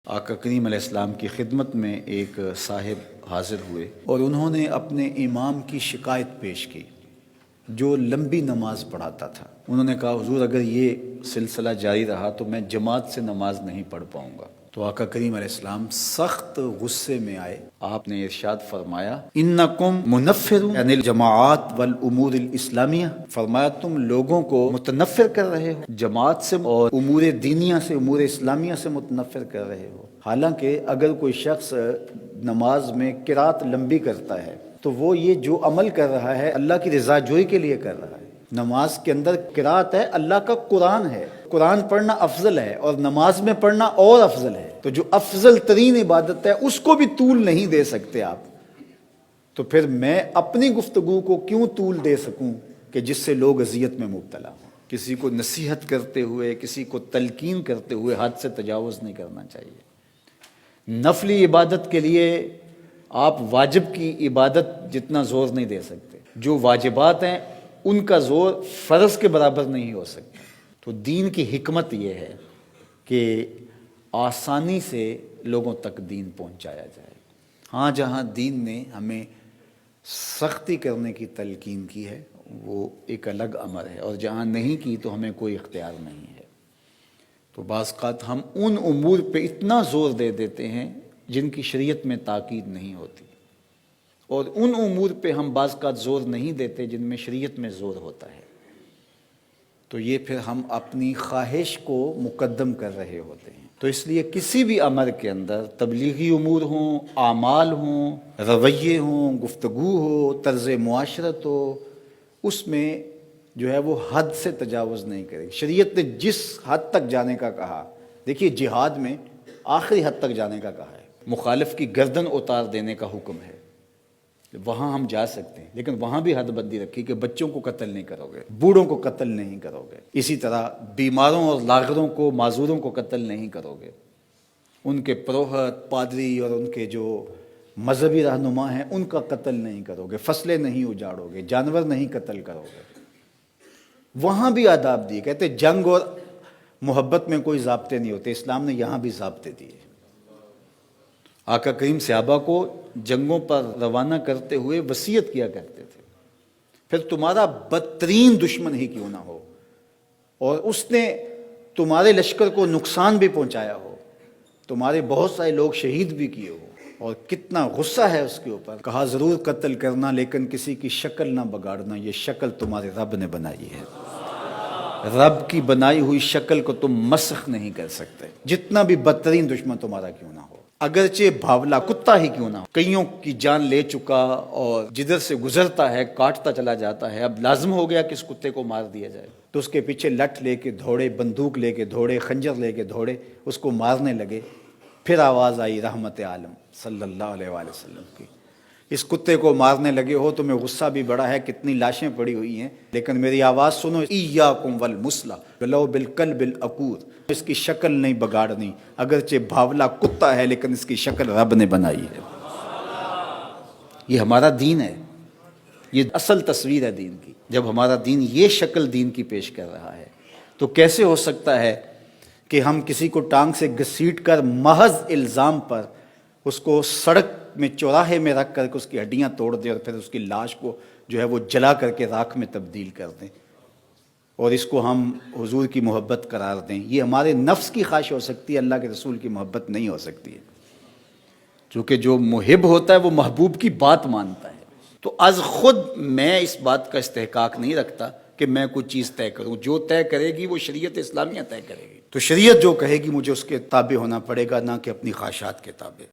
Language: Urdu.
آقا کریم علیہ السلام کی خدمت میں ایک صاحب حاضر ہوئے اور انہوں نے اپنے امام کی شکایت پیش کی جو لمبی نماز پڑھاتا تھا۔ انہوں نے کہا حضور اگر یہ سلسلہ جاری رہا تو میں جماعت سے نماز نہیں پڑھ پاؤں گا۔ تو آقا کریم علیہ السلام سخت غصے میں آئے، آپ نے ارشاد فرمایا انکم منفرون یعنی الجماعات والامور الاسلامیہ، فرمایا تم لوگوں کو متنفر کر رہے ہو، جماعت سے اور امور دینیہ سے، امور اسلامیہ سے متنفر کر رہے ہو۔ حالانکہ اگر کوئی شخص نماز میں قرات لمبی کرتا ہے تو وہ یہ جو عمل کر رہا ہے اللہ کی رضا جوئی کے لیے کر رہا ہے۔ نماز کے اندر قرات ہے، اللہ کا قرآن ہے، قرآن پڑھنا افضل ہے اور نماز میں پڑھنا اور افضل ہے۔ تو جو افضل ترین عبادت ہے اس کو بھی طول نہیں دے سکتے آپ، تو پھر میں اپنی گفتگو کو کیوں طول دے سکوں کہ جس سے لوگ اذیت میں مبتلا ہوں۔ کسی کو نصیحت کرتے ہوئے، کسی کو تلقین کرتے ہوئے حد سے تجاوز نہیں کرنا چاہیے۔ نفلی عبادت کے لیے آپ واجب کی عبادت جتنا زور نہیں دے سکتے، جو واجبات ہیں ان کا زور فرض کے برابر نہیں ہو سکتا۔ تو دین کی حکمت یہ ہے کہ آسانی سے لوگوں تک دین پہنچایا جائے۔ ہاں جہاں دین نے ہمیں سختی کرنے کی تلقین کی ہے وہ ایک الگ امر ہے، اور جہاں نہیں کی تو ہمیں کوئی اختیار نہیں ہے۔ تو بعض اوقات ہم ان امور پہ اتنا زور دے دیتے ہیں جن کی شریعت میں تاکید نہیں ہوتی، اور ان امور پہ ہم بعض اوقات زور نہیں دیتے جن میں شریعت میں زور ہوتا ہے۔ تو یہ پھر ہم اپنی خواہش کو مقدم کر رہے ہوتے ہیں۔ تو اس لیے کسی بھی امر کے اندر تبلیغی امور ہوں، اعمال ہوں، رویے ہوں، گفتگو ہو، طرز معاشرت ہو، اس میں جو ہے وہ حد سے تجاوز نہیں کرے۔ شریعت نے جس حد تک جانے کا کہا، دیکھیے جہاد میں آخری حد تک جانے کا کہا ہے، مخالف کی گردن اتار دینے کا حکم ہے، وہاں ہم جا سکتے ہیں، لیکن وہاں بھی حد بندی رکھی کہ بچوں کو قتل نہیں کرو گے، بوڑھوں کو قتل نہیں کرو گے، اسی طرح بیماروں اور لاغروں کو، معذوروں کو قتل نہیں کرو گے، ان کے پروہت، پادری اور ان کے جو مذہبی رہنما ہیں ان کا قتل نہیں کرو گے، فصلیں نہیں اجاڑو گے، جانور نہیں قتل کرو گے۔ وہاں بھی آداب دیے، کہتے جنگ اور محبت میں کوئی ضابطے نہیں ہوتے، اسلام نے یہاں بھی ضابطے دیے۔ آقا کریم صحابہ کو جنگوں پر روانہ کرتے ہوئے وصیت کیا کرتے تھے، پھر تمہارا بدترین دشمن ہی کیوں نہ ہو اور اس نے تمہارے لشکر کو نقصان بھی پہنچایا ہو، تمہارے بہت سارے لوگ شہید بھی کیے ہو، اور کتنا غصہ ہے اس کے اوپر، کہا ضرور قتل کرنا لیکن کسی کی شکل نہ بگاڑنا، یہ شکل تمہارے رب نے بنائی ہے، رب کی بنائی ہوئی شکل کو تم مسخ نہیں کر سکتے، جتنا بھی بدترین دشمن تمہارا کیوں نہ ہو، اگرچہ بھاولا کتا ہی کیوں نہ ہو۔ کئیوں کی جان لے چکا اور جدھر سے گزرتا ہے کاٹتا چلا جاتا ہے، اب لازم ہو گیا کہ اس کتے کو مار دیا جائے، تو اس کے پیچھے لٹھ لے کے دوڑے، بندوق لے کے دوڑے، خنجر لے کے دوڑے، اس کو مارنے لگے، پھر آواز آئی رحمت عالم صلی اللہ علیہ وآلہ وسلم کی، اس کتے کو مارنے لگے ہو، تمہیں غصہ بھی بڑا ہے، کتنی لاشیں پڑی ہوئی ہیں، لیکن میری آواز سنو، ایاکم والمثلہ ولو بالکلب العقور، اس کی شکل نہیں بگاڑنی، اگرچہ بھاولا کتا ہے لیکن اس کی شکل رب نے بنائی ہے۔ یہ ہمارا دین ہے، یہ اصل تصویر ہے دین کی۔ جب ہمارا دین یہ شکل دین کی پیش کر رہا ہے تو کیسے ہو سکتا ہے کہ ہم کسی کو ٹانگ سے گھسیٹ کر محض الزام پر اس کو سڑک میں چوراہے میں رکھ کر کے اس کی ہڈیاں توڑ دیں اور پھر اس کی لاش کو جو ہے وہ جلا کر کے راکھ میں تبدیل کر دیں اور اس کو ہم حضور کی محبت قرار دیں۔ یہ ہمارے نفس کی خواہش ہو سکتی ہے، اللہ کے رسول کی محبت نہیں ہو سکتی ہے، چونکہ جو محب ہوتا ہے وہ محبوب کی بات مانتا ہے۔ تو از خود میں اس بات کا استحقاق نہیں رکھتا کہ میں کوئی چیز طے کروں، جو طے کرے گی وہ شریعت اسلامیہ طے کرے گی۔ تو شریعت جو کہے گی مجھے اس کے تابع ہونا پڑے گا، نہ کہ اپنی خواہشات کے تابع۔